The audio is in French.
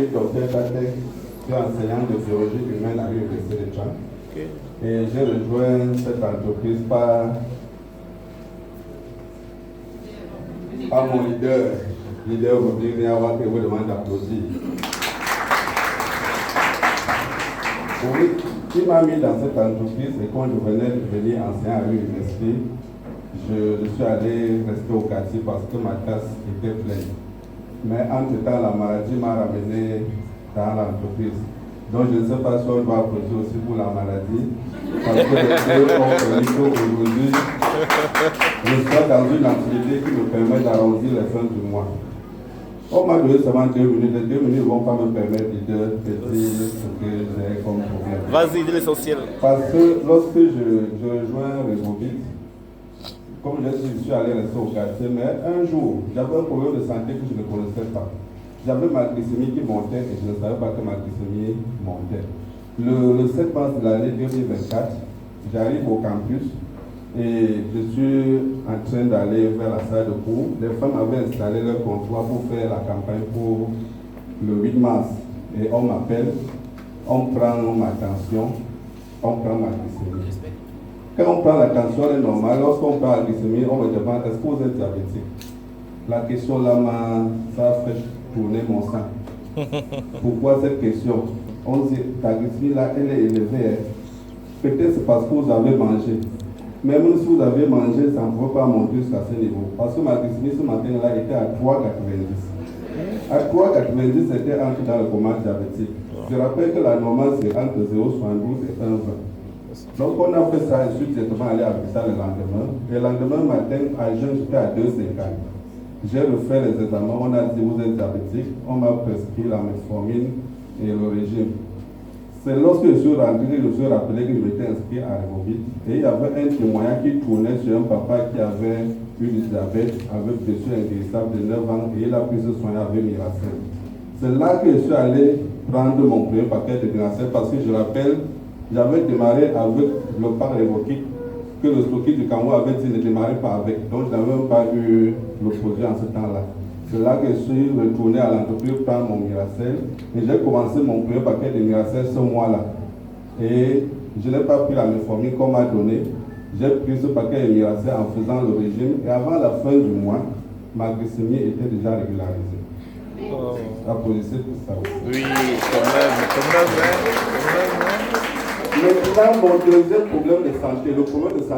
Docteur Batek, je suis enseignant de biologie humaine à l'Université de Tchad. Okay. Et j'ai rejoint cette entreprise par mon leader Rodrigue Niawa, que vous demande d'applaudir. Oui, qui m'a mis dans cette entreprise et quand je venais de venir enseigner à l'université, je suis allé rester au quartier parce que ma classe était pleine. Mais entre-temps, la maladie m'a ramené dans l'entreprise. Donc je ne sais pas si on doit applaudir aussi pour la maladie. Parce que aujourd'hui, je suis dans une activité qui me permet d'arrondir les fins du mois. On m'a donné seulement 2 minutes. Les 2 minutes ne vont pas me permettre de dire ce que j'ai comme problème. Vas-y, dis l'essentiel. Parce que lorsque je rejoins Revovit, comme je suis allé rester au quartier, mais un jour, j'avais un problème de santé que je ne connaissais pas. J'avais ma glycémie qui montait et je ne savais pas que ma glycémie montait. Le 7 mars de l'année 2024, j'arrive au campus et je suis en train d'aller vers la salle de cours. Les femmes avaient installé leur comptoir pour faire la campagne pour le 8 mars. Et on m'appelle, on prend ma tension, on prend ma glycémie. Quand on prend la tension, elle est normale. Lorsqu'on prend la glycémie, on me demande est-ce que vous êtes diabétique. La question là, ça a fait tourner mon sang. Pourquoi cette question? On dit ta glycémie là, elle est élevée. Peut-être c'est parce que vous avez mangé. Même si vous avez mangé, ça ne peut pas monter jusqu'à ce niveau. Parce que ma glycémie ce matin-là était à 3,90. À 3,90, c'était entre dans le coma diabétique. Je rappelle que la normale, c'est entre 0,72 et 1,20. Donc on a fait ça et je suis directement allé à l'hôpital le lendemain. Et le lendemain matin, à jeun, j'étais à 2,50. J'ai refait les examens, on a dit vous êtes diabétique, on m'a prescrit la metformine et le régime. C'est lorsque je suis rentré que je me suis rappelé que je m'étais inscrit à Revovit. Et il y avait un témoignage qui tournait sur un papa qui avait eu du diabète avec blessure inguérissable de 9 ans et il a pu se soigner avec Miracel. C'est là que je suis allé prendre mon premier paquet de Miracel parce que je rappelle, j'avais démarré avec le parc Revovit que le stocké du Cameroun avait dit ne démarrer pas avec. Donc je n'avais même pas eu le produit en ce temps-là. C'est là que je suis retourné à l'entreprise prendre mon Miracel et j'ai commencé mon premier paquet de Miracel ce mois-là. Et je n'ai pas pris la metformine qu'on m'a donné. J'ai pris ce paquet de Miracel en faisant le régime et avant la fin du mois, ma glycémie était déjà régularisée. Applaudissez pour ça aussi. Oui, quand même, Maintenant, mon deuxième problème de santé, le problème de santé.